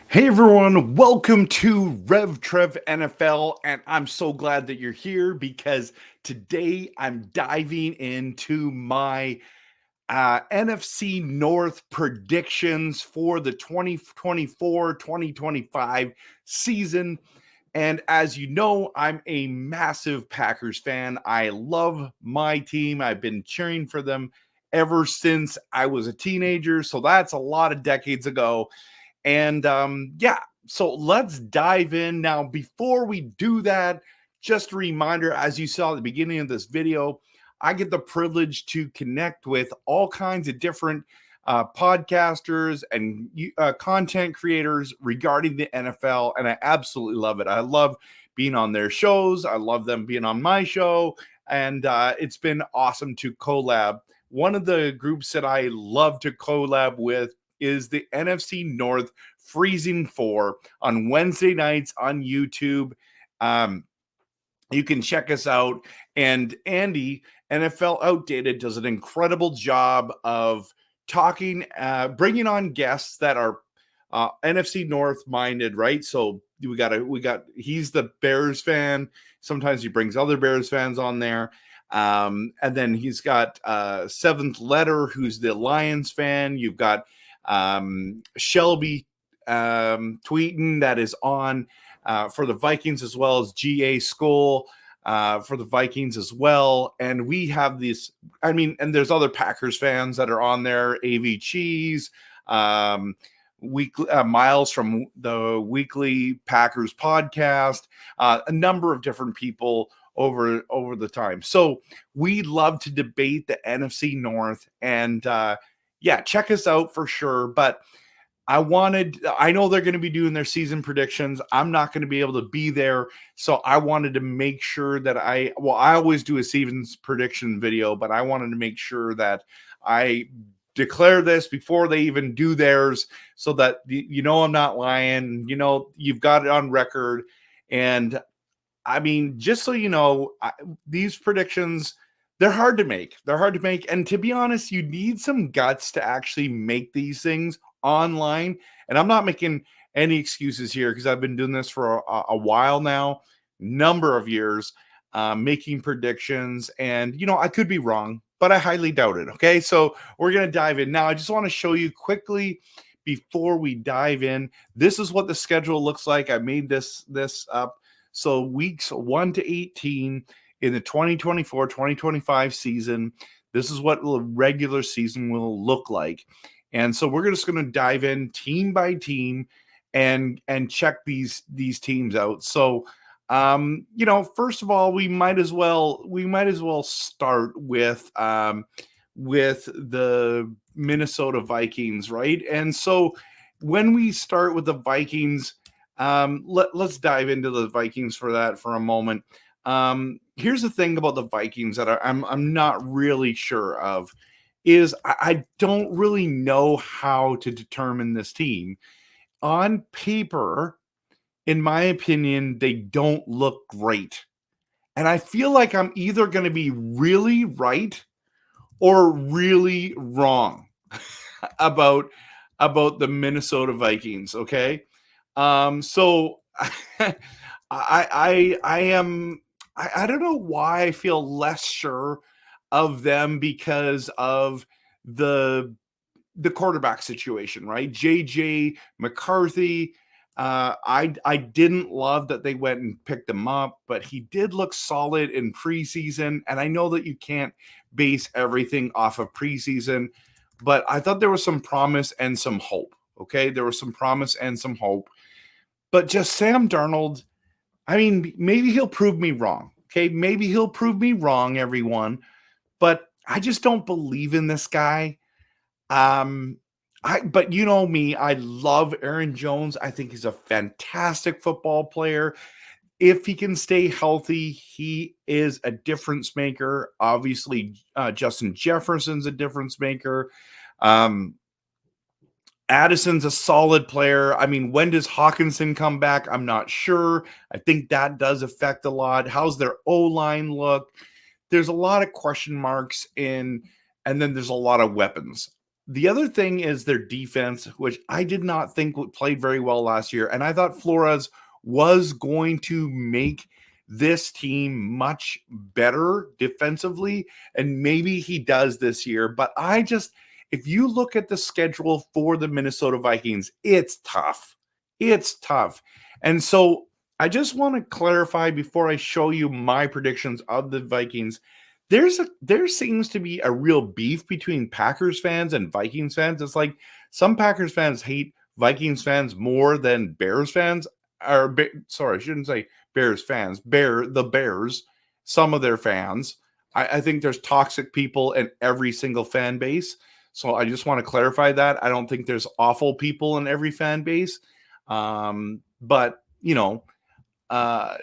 Hey everyone, welcome to Trev NFL, and I'm so glad that you're here because today I'm diving into my NFC North predictions for the 2024-2025 season. And as you know, I'm a massive Packers fan. I love my team. I've been cheering for them ever since I was a teenager, so that's a lot of decades ago. And so let's dive in. Now, before we do that, just a reminder, as you saw at the beginning of this video, I get the privilege to connect with all kinds of different podcasters and content creators regarding the NFL, and I absolutely love it. I love being on their shows. I love them being on my show, and it's been awesome to collab. One of the groups that I love to collab with is the NFC North Freezing Four on Wednesday nights on YouTube. You can check us out. And Andy, NFL Outdated, does an incredible job of talking, bringing on guests that are NFC North minded, right? So he's the Bears fan. Sometimes he brings other Bears fans on there. And then he's got Seventh Letter, who's the Lions fan. You've got Shelby Tweeton that is on for the Vikings, as well as GA Skoll for the Vikings as well. And we have this, and there's other Packers fans that are on there, AV Cheese, weekly Miles from the Weekly Packers podcast, a number of different people over the time. So we love to debate the NFC North, and check us out for sure. But I know they're going to be doing their season predictions. I'm not going to be able to be there. So I wanted to make sure that I always do a season prediction video, but I wanted to make sure that I declare this before they even do theirs, so that, I'm not lying, you've got it on record. And just so you know, these predictions, they're hard to make. And to be honest, you need some guts to actually make these things online. And I'm not making any excuses here, because I've been doing this for a while now, number of years, making predictions. And, I could be wrong, but I highly doubt it. Okay, so we're going to dive in. Now, I just want to show you quickly before we dive in. This is what the schedule looks like. I made this up. So weeks 1 to 18 in the 2024-2025 season, this is what the regular season will look like. And so we're just going to dive in team by team and check these teams out. So, first of all, we might as well start with the Minnesota Vikings, right? And so when we start with the Vikings, let's dive into the Vikings for a moment. Here's the thing about the Vikings that I'm not really sure of, is I don't really know how to determine this team. On paper, in my opinion, they don't look great. And I feel like I'm either going to be really right or really wrong about the Minnesota Vikings, okay? So I don't know why I feel less sure of them, because of the quarterback situation, right? JJ McCarthy. I didn't love that they went and picked him up, but he did look solid in preseason. And I know that you can't base everything off of preseason, but I thought there was some promise and some hope. Okay, there was some promise and some hope. But just Sam Darnold, maybe he'll prove me wrong. Okay, maybe he'll prove me wrong, everyone, but I just don't believe in this guy. But you know me, I love Aaron Jones. I think he's a fantastic football player. If he can stay healthy, he is a difference maker. Obviously, Justin Jefferson's a difference maker. Addison's a solid player. I mean, when does Hawkinson come back? I'm not sure. I think that does affect a lot. How's their O-line look? There's a lot of question marks and then there's a lot of weapons. The other thing is their defense, which I did not think played very well last year. And I thought Flores was going to make this team much better defensively. And maybe he does this year. But if you look at the schedule for the Minnesota Vikings, it's tough. It's tough. And so I just want to clarify before I show you my predictions of the Vikings. There seems to be a real beef between Packers fans and Vikings fans. It's like some Packers fans hate Vikings fans more than Bears fans. Sorry, I shouldn't say Bears fans. The Bears, some of their fans. I think there's toxic people in every single fan base. So I just want to clarify that. I don't think there's awful people in every fan base. But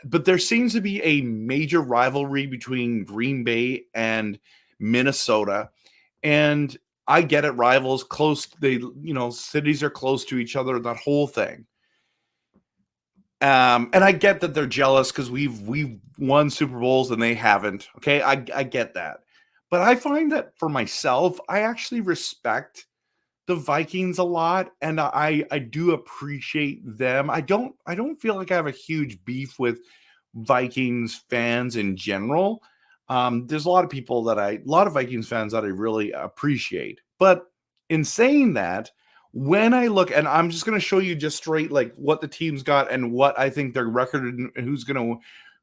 there seems to be a major rivalry between Green Bay and Minnesota. And I get it, rivals close. Cities are close to each other, that whole thing. And I get that they're jealous because we've won Super Bowls and they haven't. Okay, I get that. But I find that for myself, I actually respect the Vikings a lot, and I do appreciate them. I don't feel like I have a huge beef with Vikings fans in general. There's a lot of Vikings fans that I really appreciate. But in saying that, when I look, and I'm just going to show you just straight like what the team's got and what I think their record and who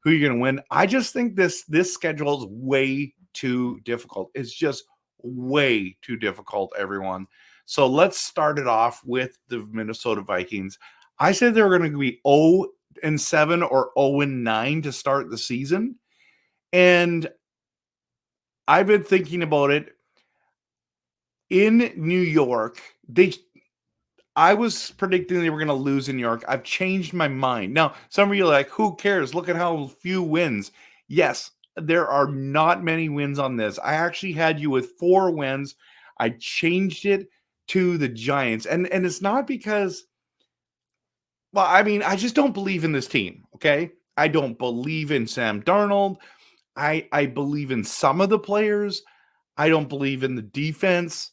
you're going to win. I just think this schedule is way too difficult. It's just way too difficult, everyone. So let's start it off with the Minnesota Vikings. I said they were going to be 0-7 or 0-9 to start the season. And I've been thinking about it. In New York, I was predicting they were going to lose in New York. I've changed my mind. Now, some of you are like, who cares? Look at how few wins. Yes, there are not many wins on this. I actually had you with 4 wins. I changed it to the Giants. And it's not because, well, I mean, I just don't believe in this team, okay? I don't believe in Sam Darnold. I believe in some of the players. I don't believe in the defense.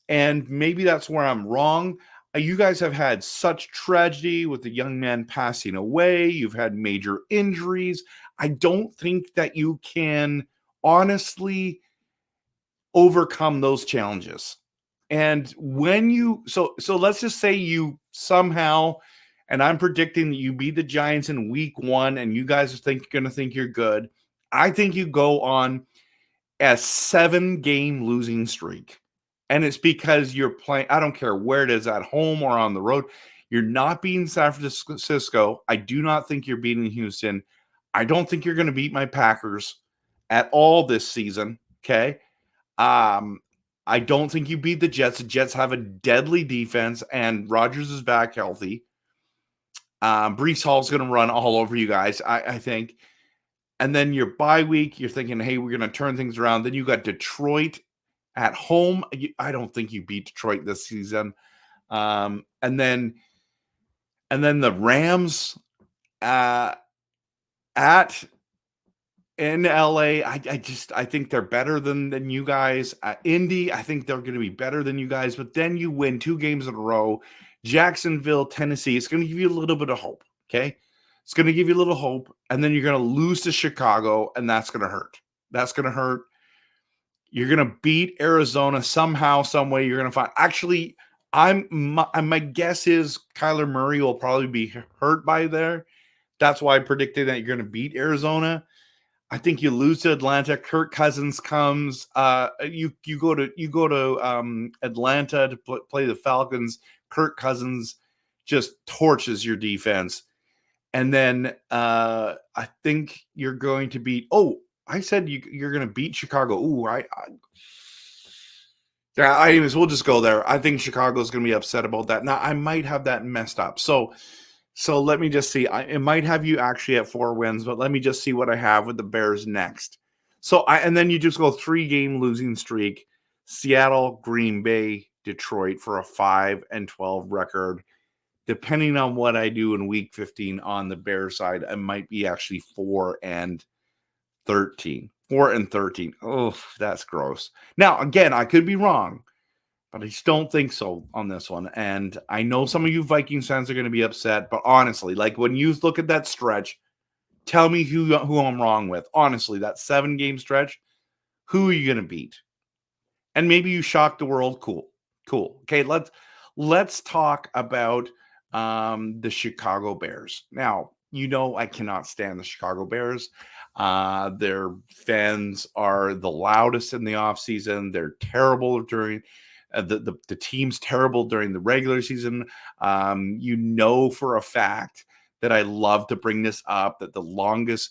And maybe that's where I'm wrong. You guys have had such tragedy with the young man passing away. You've had major injuries. I don't think that you can honestly overcome those challenges. And when so let's just say you somehow, and I'm predicting that you beat the Giants in week 1 and you guys are going to think you're good. I think you go on a 7-game losing streak. And it's because you're playing, I don't care where it is, at home or on the road. You're not beating San Francisco. I do not think you're beating Houston. I don't think you're going to beat my Packers at all this season. Okay. I don't think you beat the Jets. The Jets have a deadly defense, and Rodgers is back healthy. Breece Hall's going to run all over you guys, I think. And then your bye week, you're thinking, hey, we're going to turn things around. Then you got Detroit at home. I don't think you beat Detroit this season. And then the Rams in LA. I think they're better than you guys. Indy, I think they're going to be better than you guys. But then you win 2 games in a row. Jacksonville, Tennessee. It's going to give you a little bit of hope. Okay. It's going to give you a little hope. And then you're going to lose to Chicago, and that's going to hurt. That's going to hurt. You're going to beat Arizona somehow, some way. You're going to find. Actually, my guess is Kyler Murray will probably be hurt by there. That's why I predicted that you're going to beat Arizona. I think you lose to Atlanta. Kirk Cousins comes. You go to Atlanta to play the Falcons. Kirk Cousins just torches your defense. And then I think you're going to beat. Oh, I said you're going to beat Chicago. Ooh, yeah. Anyways, we'll just go there. I think Chicago's going to be upset about that. Now, I might have that messed up. So let me just see. It might have you actually at 4 wins, but let me just see what I have with the Bears next. And then you just go 3-game losing streak. Seattle, Green Bay, Detroit for a 5-12 record. Depending on what I do in week 15 on the Bears side, I might be actually 4-13. 4-13. Oh, that's gross. Now, again, I could be wrong, but I just don't think so on this one. And I know some of you Vikings fans are going to be upset, but honestly, like when you look at that stretch, tell me who I'm wrong with. Honestly, that 7-game stretch, who are you going to beat? And maybe you shock the world. Cool. Okay, let's talk about the Chicago Bears. Now, I cannot stand the Chicago Bears. Their fans are the loudest in the offseason. They're terrible during the team's terrible during the regular season. For a fact that I love to bring this up, that the longest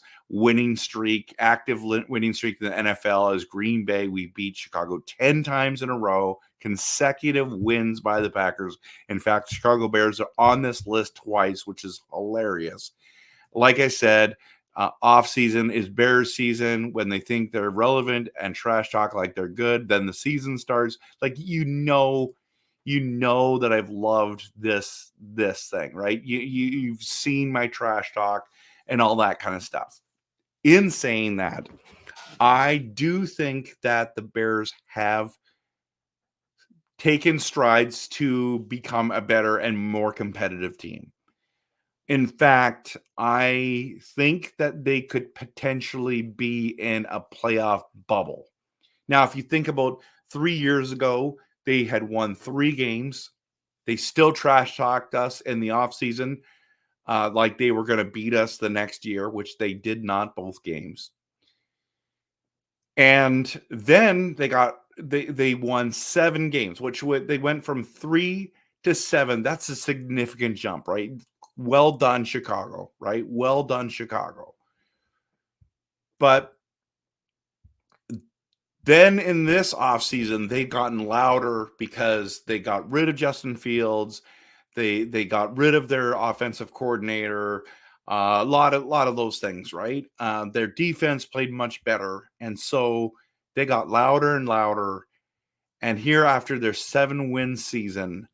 active winning streak in the NFL is Green Bay. We beat Chicago 10 times in a row, consecutive wins by the Packers. In fact, Chicago Bears are on this list twice, which is hilarious. Like I said, off season is Bears season. When they think they're relevant and trash talk like they're good, then the season starts. Like that I've loved this thing, right? You've seen my trash talk and all that kind of stuff. In saying that, I do think that the Bears have taken strides to become a better and more competitive team. In fact, I think that they could potentially be in a playoff bubble. Now, if you think about 3 years ago, they had won 3 games. They still trash talked us in the offseason like they were going to beat us the next year, which they did not both games. And then they won 7 games, they went from 3 to 7. That's a significant jump, right? Well done, Chicago, right? Well done, Chicago. But then in this offseason, they've gotten louder because they got rid of Justin Fields. They got rid of their offensive coordinator. A lot of those things, right? Their defense played much better. And so they got louder and louder. And here after their 7-win season,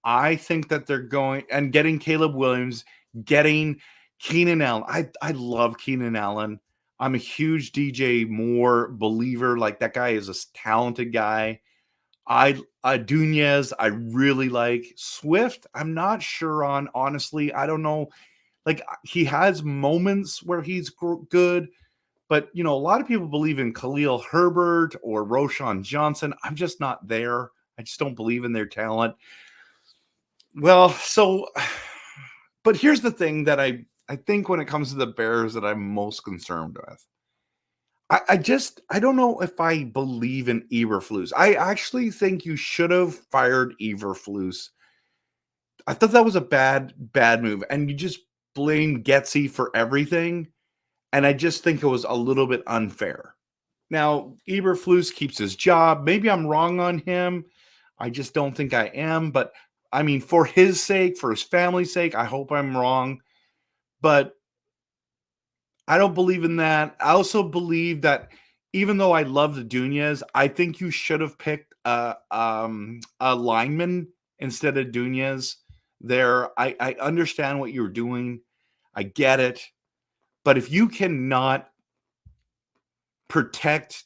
I think that they're going and getting Caleb Williams, getting Keenan Allen. I love Keenan Allen. I'm a huge DJ Moore believer. Like, that guy is a talented guy. Dunez, I really like. Swift, I'm not sure on, honestly. I don't know. Like, he has moments where he's good, but, a lot of people believe in Khalil Herbert or Roshan Johnson. I'm just not there. I just don't believe in their talent. Well, but here's the thing that I think when it comes to the Bears that I'm most concerned with. I don't know if I believe in Eberflus. I actually think you should have fired Eberflus. I thought that was a bad move, and you just blame Getsy for everything, and I just think it was a little bit unfair. Now, Eberflus keeps his job. Maybe I'm wrong on him. I just don't think I am, but I mean, for his sake, for his family's sake, I hope I'm wrong. But I don't believe in that. I also believe that even though I love the Dunez, I think you should have picked a lineman instead of Dunez there. I understand what you're doing. I get it. But if you cannot protect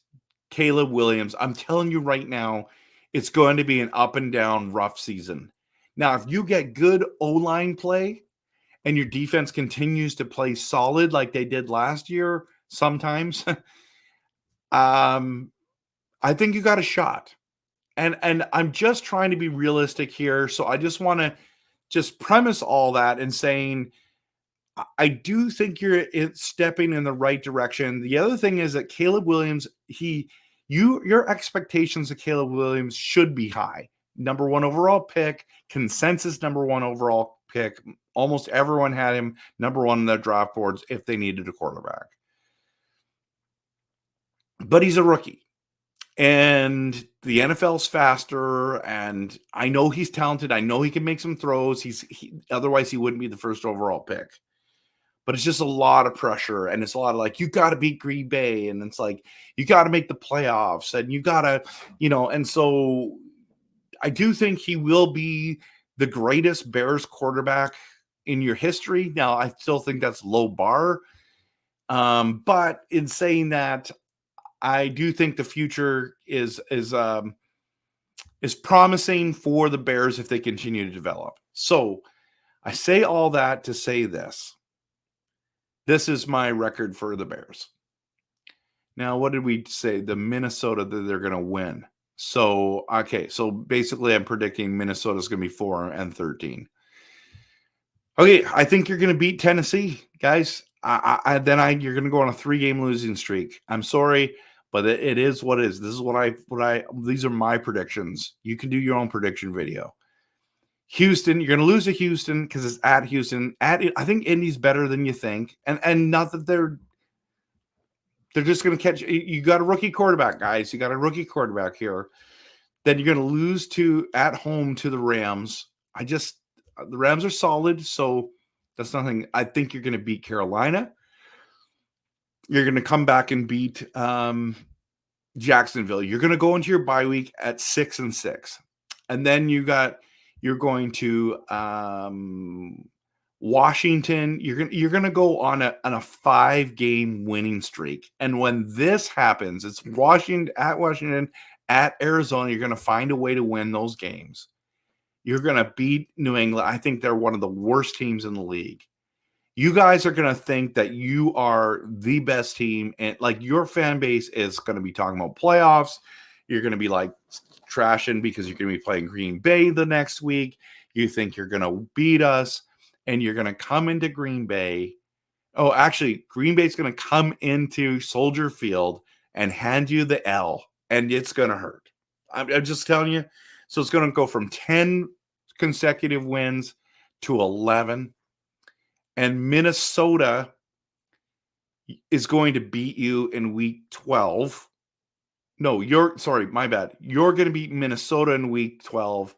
Caleb Williams, I'm telling you right now, it's going to be an up and down rough season. Now, if you get good O-line play and your defense continues to play solid like they did last year sometimes, I think you got a shot. And I'm just trying to be realistic here. So I just want to just premise all that and saying I do think you're stepping in the right direction. The other thing is that Caleb Williams, your expectations of Caleb Williams should be high. Number 1 overall pick, consensus number 1 overall pick. Almost everyone had him number 1 in their draft boards if they needed a quarterback. But he's a rookie. And the NFL's faster, and I know he's talented. I know he can make some throws. Otherwise he wouldn't be the first overall pick. But it's just a lot of pressure, and it's a lot of like, you got to beat Green Bay, and it's like, you got to make the playoffs, and you got to, and so I do think he will be the greatest Bears quarterback in your history. Now, I still think that's low bar. But in saying that, I do think the future is promising for the Bears if they continue to develop. So I say all that to say this. This is my record for the Bears. Now, what did we say? The Minnesota that they're going to win. So, okay. So basically I'm predicting Minnesota's going to be 4-13. Okay. I think you're going to beat Tennessee, guys. You're going to go on a 3-game losing streak. I'm sorry, but it is what it is. This is these are my predictions. You can do your own prediction video. Houston, you're going to lose to Houston because it's at Houston. I think Indy's better than you think, and not that they're just going to catch. You got a rookie quarterback, guys. You got a rookie quarterback here. Then you're going to lose at home to the Rams. The Rams are solid, so that's nothing. I think you're going to beat Carolina. You're going to come back and beat Jacksonville. You're going to go into your bye week at 6-6, and then you're going to Washington. You're going to go on a 5-game winning streak, and when this happens, it's Washington, at Arizona. You're going to find a way to win those games. You're going to beat New England. I think they're one of the worst teams in the league. You guys are going to think that you are the best team, and like your fan base is going to be talking about playoffs. You're going to be like trashing because you're going to be playing Green Bay the next week. You think you're going to beat us, and you're going to come into Green Bay. Oh, actually, Green Bay's going to come into Soldier Field and hand you the L, and it's going to hurt. I'm just telling you. So it's going to go from 10 consecutive wins to 11. And Minnesota is going to beat you in week 12. No, my bad. You're going to beat Minnesota in week 12.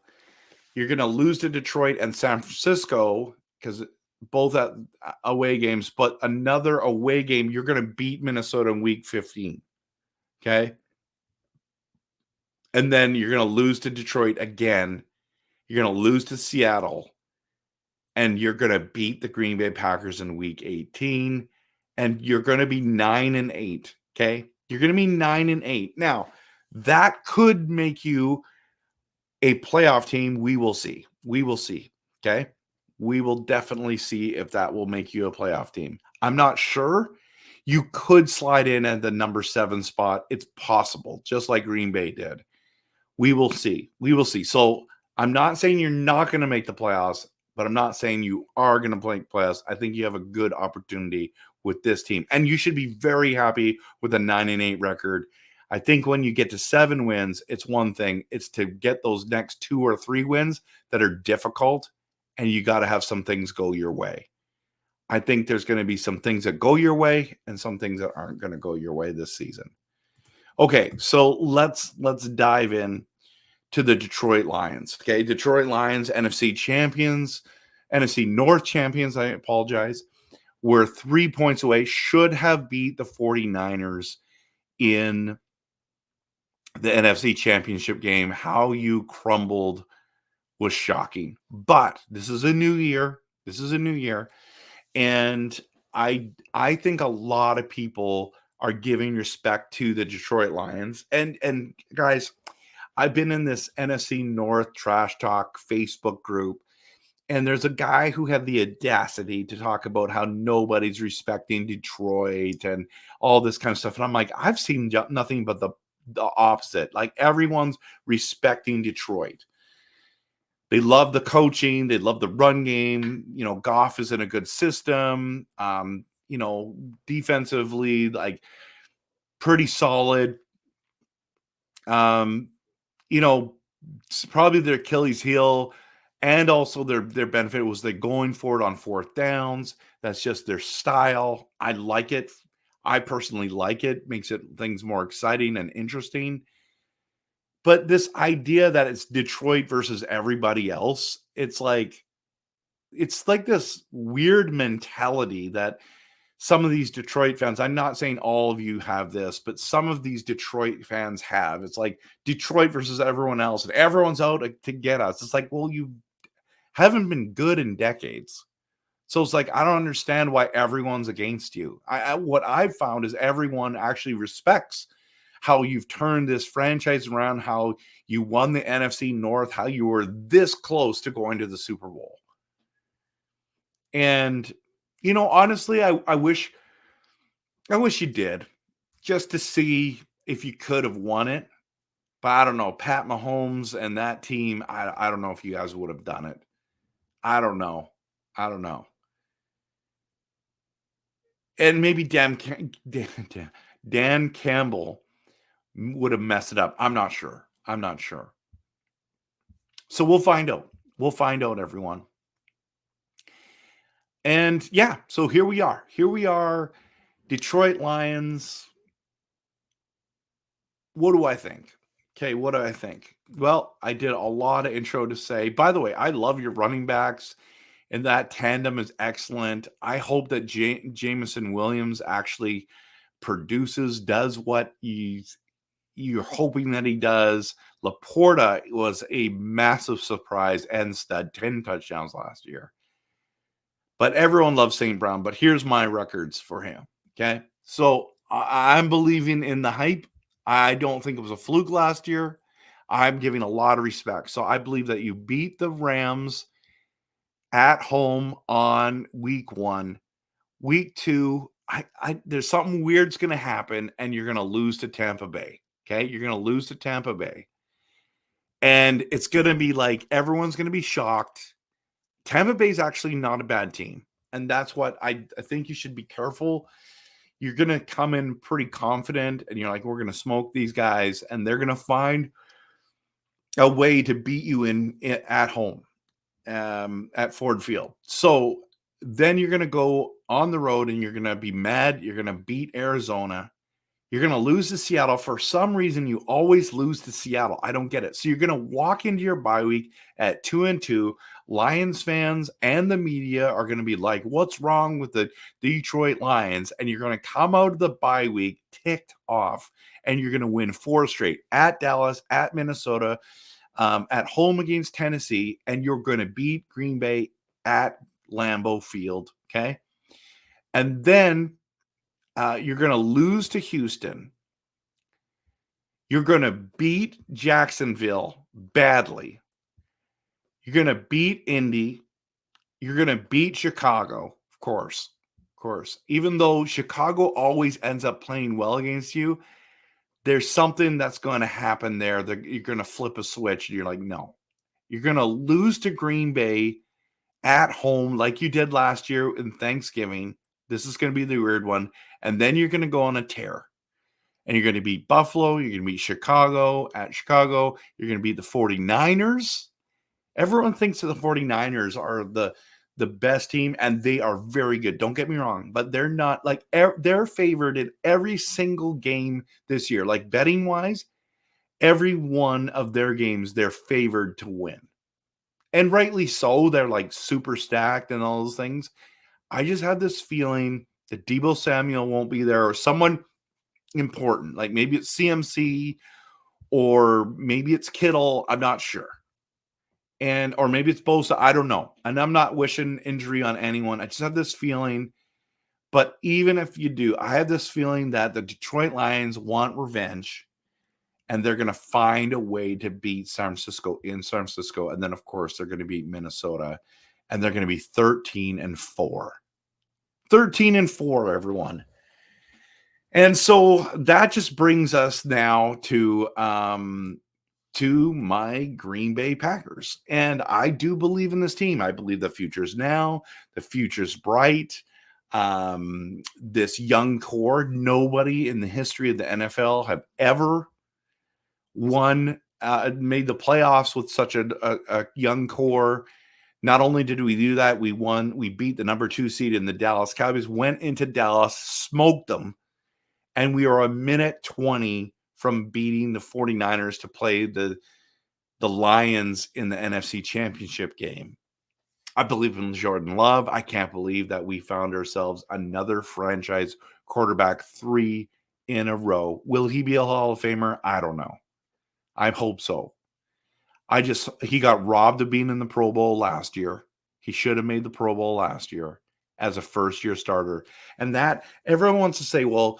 You're going to lose to Detroit and San Francisco because both at away games, but another away game, you're going to beat Minnesota in week 15. Okay. And then you're going to lose to Detroit again. You're going to lose to Seattle. And you're going to beat the Green Bay Packers in week 18. And you're going to be 9-8. Okay. You're going to be 9-8. Now, that could make you a playoff team. We will see. Okay. We will definitely see if that will make you a playoff team. I'm not sure. You could slide in at the number 7 spot. It's possible, just like Green Bay did. We will see. So I'm not saying you're not going to make the playoffs, but I'm not saying you are going to make playoffs. I think you have a good opportunity with this team. And you should be very happy with a 9-8 record. I think when you get to 7 wins, it's one thing. It's to get those next 2 or 3 wins that are difficult, and you got to have some things go your way. I think there's going to be some things that go your way and some things that aren't going to go your way this season. Okay, so let's dive in to the Detroit Lions. Okay, Detroit Lions, NFC champions, NFC North champions, I apologize, were 3 points away, should have beat the 49ers in the NFC championship game. How you crumbled was shocking. But this is a new year. And I think a lot of people are giving respect to the Detroit Lions. And guys, I've been in this NFC North trash talk Facebook group, and there's a guy who had the audacity to talk about how nobody's respecting Detroit and all this kind of stuff. And I'm like, I've seen nothing but the opposite. Like, everyone's respecting Detroit. They love the coaching. They love the run game. Goff is in a good system. Defensively, like, pretty solid. It's probably their Achilles heel And also their benefit was they going for it on fourth downs. That's just their style. I like it. I personally like it. Makes it things more exciting and interesting. But this idea that it's Detroit versus everybody else, it's like this weird mentality that some of these Detroit fans, I'm not saying all of you have this, but some of these Detroit fans have. It's like Detroit versus everyone else, and everyone's out to get us. It's like, well, you haven't been good in decades. So it's like, I don't understand why everyone's against you. What I've found is everyone actually respects how you've turned this franchise around, how you won the NFC North, how you were this close to going to the Super Bowl. And, honestly, I wish you did, just to see if you could have won it. But I don't know. Pat Mahomes and that team, I don't know if you guys would have done it. I don't know. And maybe Dan Campbell would have messed it up. I'm not sure. So we'll find out. Everyone. And yeah, so here we are. Detroit Lions. What do I think? Okay, what do I think? Well, I did a lot of intro to say. By the way, I love your running backs, and that tandem is excellent. I hope that Jameson Williams actually produces, does what you're hoping that he does. Laporta was a massive surprise and stud, 10 touchdowns last year. But everyone loves St. Brown. But here's my records for him. Okay. So I'm believing in the hype. I don't think it was a fluke last year. I'm giving a lot of respect. So I believe that you beat the Rams at home on week 1. Week 2, there's something weird's going to happen, and you're going to lose to Tampa Bay. Okay. You're going to lose to Tampa Bay. And it's going to be like everyone's going to be shocked. Tampa Bay is actually not a bad team. And that's what I think you should be careful. You're going to come in pretty confident, and you're like, we're going to smoke these guys, and they're going to find a way to beat you at home at Ford Field. So then you're going to go on the road, and you're going to be mad. You're going to beat Arizona. You're going to lose to Seattle. For some reason, you always lose to Seattle. I don't get it. So you're going to walk into your bye week at 2-2. Lions fans and the media are going to be like, what's wrong with the Detroit Lions? And you're going to come out of the bye week ticked off, and you're going to win 4 straight at Dallas, at Minnesota, at home against Tennessee, and you're going to beat Green Bay at Lambeau Field, okay? And then you're going to lose to Houston. You're going to beat Jacksonville badly. You're going to beat Indy. You're going to beat Chicago, of course. Even though Chicago always ends up playing well against you, there's something that's going to happen there. You're going to flip a switch, and you're like, no. You're going to lose to Green Bay at home like you did last year in Thanksgiving. This is going to be the weird one. And then you're going to go on a tear. And you're going to beat Buffalo. You're going to beat Chicago at Chicago. You're going to beat the 49ers. Everyone thinks that the 49ers are the best team, and they are very good. Don't get me wrong, but they're not. Like, they're favored in every single game this year. Like, betting-wise, every one of their games, they're favored to win. And rightly so. They're, like, super stacked and all those things. I just have this feeling that Deebo Samuel won't be there, or someone important. Like, maybe it's CMC, or maybe it's Kittle. I'm not sure. Or maybe it's Bosa. I don't know. And I'm not wishing injury on anyone. I just have this feeling. But even if you do, I have this feeling that the Detroit Lions want revenge, and they're going to find a way to beat San Francisco in San Francisco. And then, of course, they're going to beat Minnesota, and they're going to be 13-4. 13-4, everyone. And so that just brings us now to my Green Bay Packers. And I do believe in this team. I believe the future's now. The future's bright. This young core, nobody in the history of the NFL have ever won made the playoffs with such a young core. Not only did we do that, we beat the number 2 seed in the Dallas Cowboys, went into Dallas, smoked them, and we are a minute 20 from beating the 49ers to play the Lions in the NFC Championship game. I believe in Jordan Love. I can't believe that we found ourselves another franchise quarterback 3 in a row. Will he be a Hall of Famer? I don't know. I hope so. He got robbed of being in the Pro Bowl last year. He should have made the Pro Bowl last year as a first-year starter. And that everyone wants to say, well,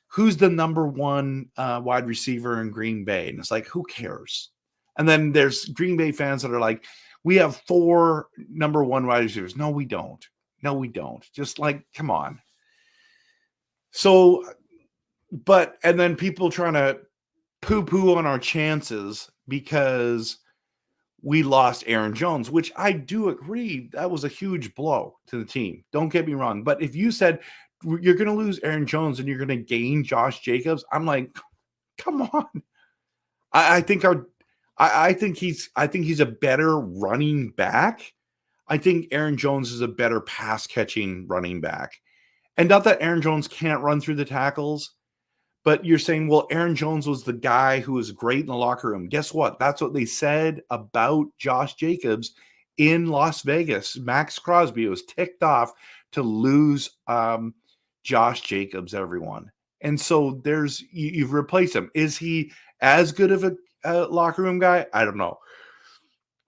who's the number 1 wide receiver in Green Bay? And it's like, who cares? And then there's Green Bay fans that are like, we have 4 number 1 wide receivers. No, we don't. No, we don't. Just like, come on. So, and then people trying to poo-poo on our chances because we lost Aaron Jones, which I do agree that was a huge blow to the team. Don't get me wrong. But if you said you're going to lose Aaron Jones and you're going to gain Josh Jacobs, I'm like, come on. I think he's a better running back. I think Aaron Jones is a better pass catching running back. And not that Aaron Jones can't run through the tackles, but you're saying, well, Aaron Jones was the guy who was great in the locker room. Guess what? That's what they said about Josh Jacobs in Las Vegas. Max Crosby was ticked off to lose Josh Jacobs, everyone. And so you've replaced him. Is he as good of a locker room guy? I don't know.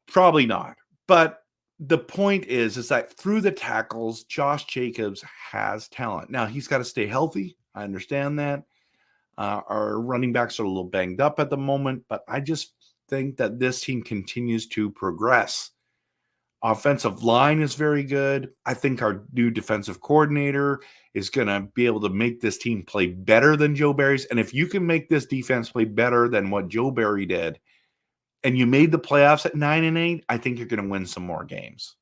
Probably not. But the point is that through the tackles, Josh Jacobs has talent. Now, he's got to stay healthy. I understand that. Our running backs are a little banged up at the moment, but I just think that this team continues to progress. Offensive line is very good. I think our new defensive coordinator is going to be able to make this team play better than Joe Barry's. And if you can make this defense play better than what Joe Barry did, and you made the playoffs at 9-8, I think you're going to win some more games.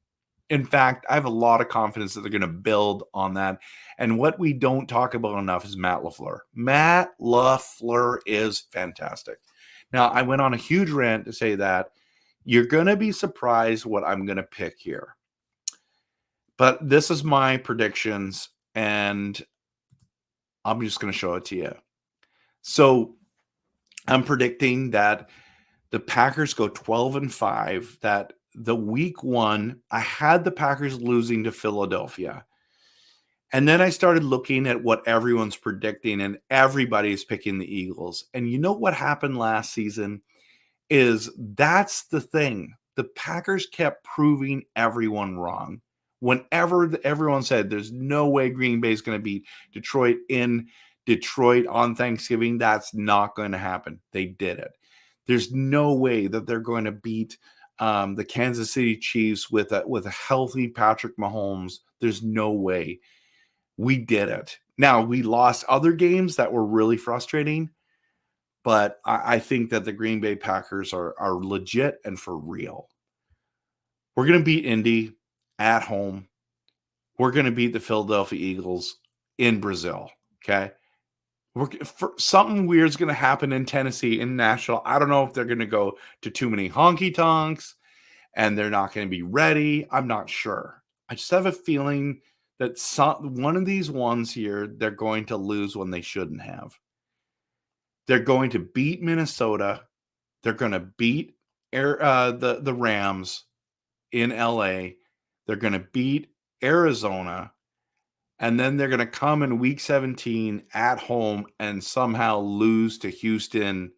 In fact, I have a lot of confidence that they're going to build on that. And what we don't talk about enough is Matt LaFleur. Matt LaFleur is fantastic. Now, I went on a huge rant to say that you're going to be surprised what I'm going to pick here. But this is my predictions, and I'm just going to show it to you. So I'm predicting that the Packers go 12-5, that the week 1, I had the Packers losing to Philadelphia. And then I started looking at what everyone's predicting, and everybody's picking the Eagles. And you know what happened last season is that's the thing. The Packers kept proving everyone wrong. Whenever everyone said there's no way Green Bay is going to beat Detroit in Detroit on Thanksgiving, that's not going to happen. They did it. There's no way that they're going to beat the Kansas City Chiefs with a healthy Patrick Mahomes. There's no way. We did it. Now, we lost other games that were really frustrating, but I think that the Green Bay Packers are legit and for real. We're going to beat Indy at home. We're going to beat the Philadelphia Eagles in Brazil, okay? Something weird is going to happen in Tennessee, in Nashville. I don't know if they're going to go to too many honky-tonks and they're not going to be ready. I'm not sure. I just have a feeling that one of these ones here, they're going to lose when they shouldn't have. They're going to beat Minnesota. They're going to beat the Rams in LA. They're going to beat Arizona. And then they're going to come in week 17 at home and somehow lose to Houston.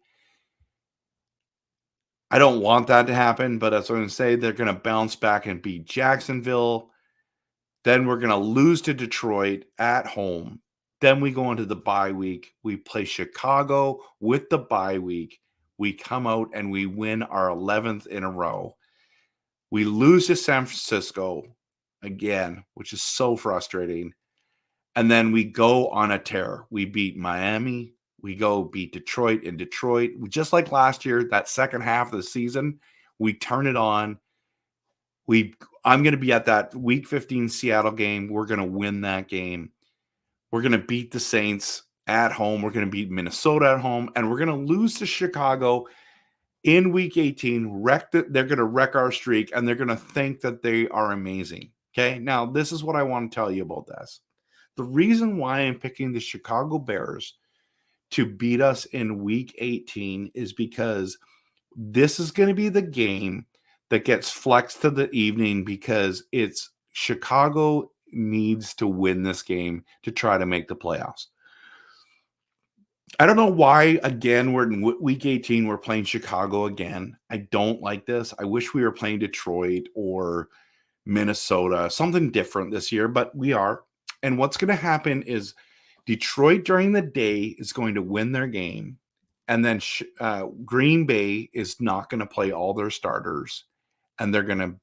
I don't want that to happen, but as I'm going to say, they're going to bounce back and beat Jacksonville. Then we're going to lose to Detroit at home. Then we go into the bye week. We play Chicago with the bye week. We come out and we win our 11th in a row. We lose to San Francisco again, which is so frustrating. And then we go on a tear. We beat Miami. We go beat Detroit in Detroit. Just like last year, that second half of the season, we turn it on. I'm going to be at that week 15 Seattle game. We're going to win that game. We're going to beat the Saints at home. We're going to beat Minnesota at home. And we're going to lose to Chicago. in week 18, they're going to wreck our streak, and they're going to think that they are amazing. Okay, now this is what I want to tell you about this. The reason why I'm picking the Chicago Bears to beat us in week 18 is because this is going to be the game that gets flexed to the evening, because it's Chicago needs to win this game to try to make the playoffs. I don't know why, again, we're in week 18, we're playing Chicago again. I don't like this. I wish we were playing Detroit or Minnesota, something different this year, but we are. And what's going to happen is Detroit during the day is going to win their game, and then Green Bay is not going to play all their starters, and they're going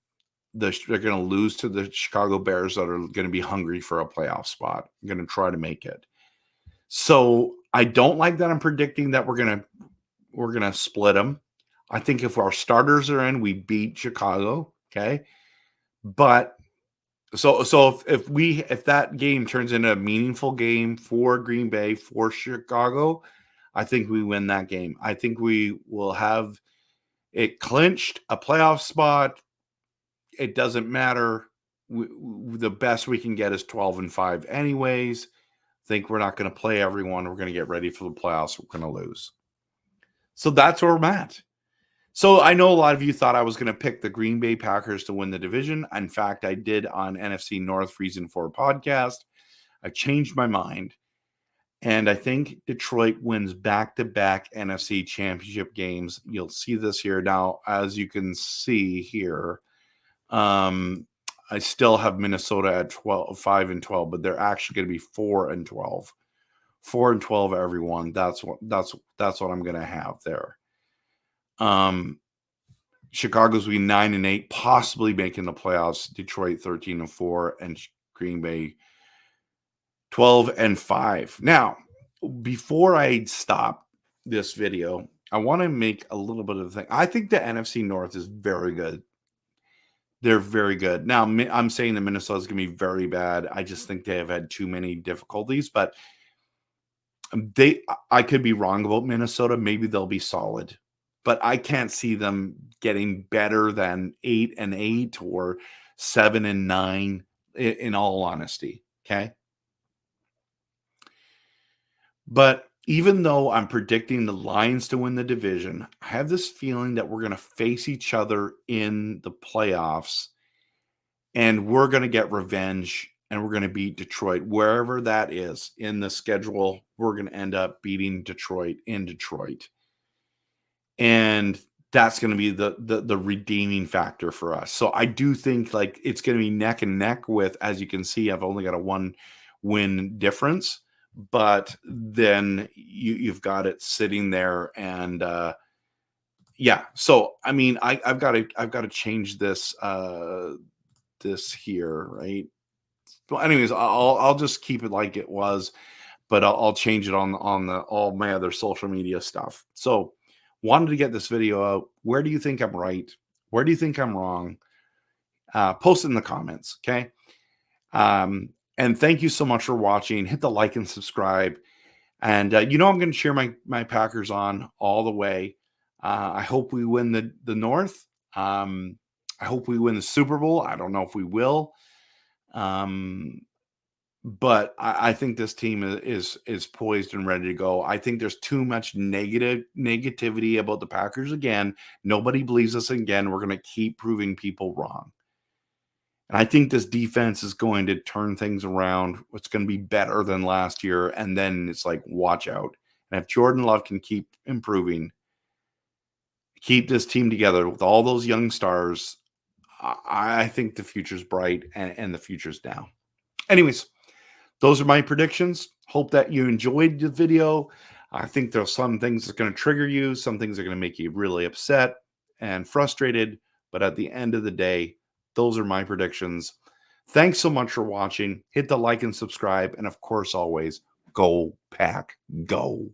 to lose to the Chicago Bears that are going to be hungry for a playoff spot. I'm going to try to make it. So I don't like that I'm predicting that we're going to split them. I think if our starters are in, we beat Chicago, okay? But so if that game turns into a meaningful game for Green Bay, for Chicago, I think we win that game. I think we will have it clinched, a playoff spot. It doesn't matter. The best we can get is 12-5 anyways. Think we're not going to play everyone. We're going to get ready for the playoffs. We're going to lose. So that's where I'm at. So I know a lot of you thought I was going to pick the Green Bay Packers to win the division. In fact, I did on NFC North Reason 4 podcast. I changed my mind. And I think Detroit wins back-to-back NFC championship games. You'll see this here. Now, as you can see here, I still have Minnesota at 5-12, but they're actually going to be 4-12. 4-12, everyone. That's what I'm going to have there. Chicago's will be 9-8, possibly making the playoffs. Detroit 13-4, and Green Bay 12-5. Now, before I stop this video, I want to make a little bit of a thing. I think the NFC North is very good. They're very good. Now, I'm saying that Minnesota's going to be very bad. I just think they have had too many difficulties, but I could be wrong about Minnesota. Maybe they'll be solid, but I can't see them getting better than 8-8 or 7-9 in all honesty. Okay. But even though I'm predicting the Lions to win the division, I have this feeling that we're going to face each other in the playoffs, and we're going to get revenge, and we're going to beat Detroit. Wherever that is in the schedule, we're going to end up beating Detroit in Detroit. And that's going to be the redeeming factor for us. So I do think like it's going to be neck and neck with, as you can see, I've only got a 1-win difference. But then you've got it sitting there, and yeah. So I mean, I've got to change this this here, right? Well, anyways, I'll just keep it like it was, but I'll change it on all my other social media stuff. So wanted to get this video out. Where do you think I'm right? Where do you think I'm wrong? Post it in the comments, okay? And thank you so much for watching. Hit the like and subscribe. And I'm going to cheer my Packers on all the way. I hope we win the North. I hope we win the Super Bowl. I don't know if we will. But I think this team is poised and ready to go. I think there's too much negativity about the Packers again. Nobody believes us again. We're going to keep proving people wrong. And I think this defense is going to turn things around. It's going to be better than last year. And then it's like, watch out. And if Jordan Love can keep improving, keep this team together with all those young stars, I think the future's bright and the future's now. Anyways, those are my predictions. Hope that you enjoyed the video. I think there's some things that's going to trigger you. Some things are going to make you really upset and frustrated. But at the end of the day, those are my predictions. Thanks so much for watching. Hit the like and subscribe. And of course, always, go Pack, go.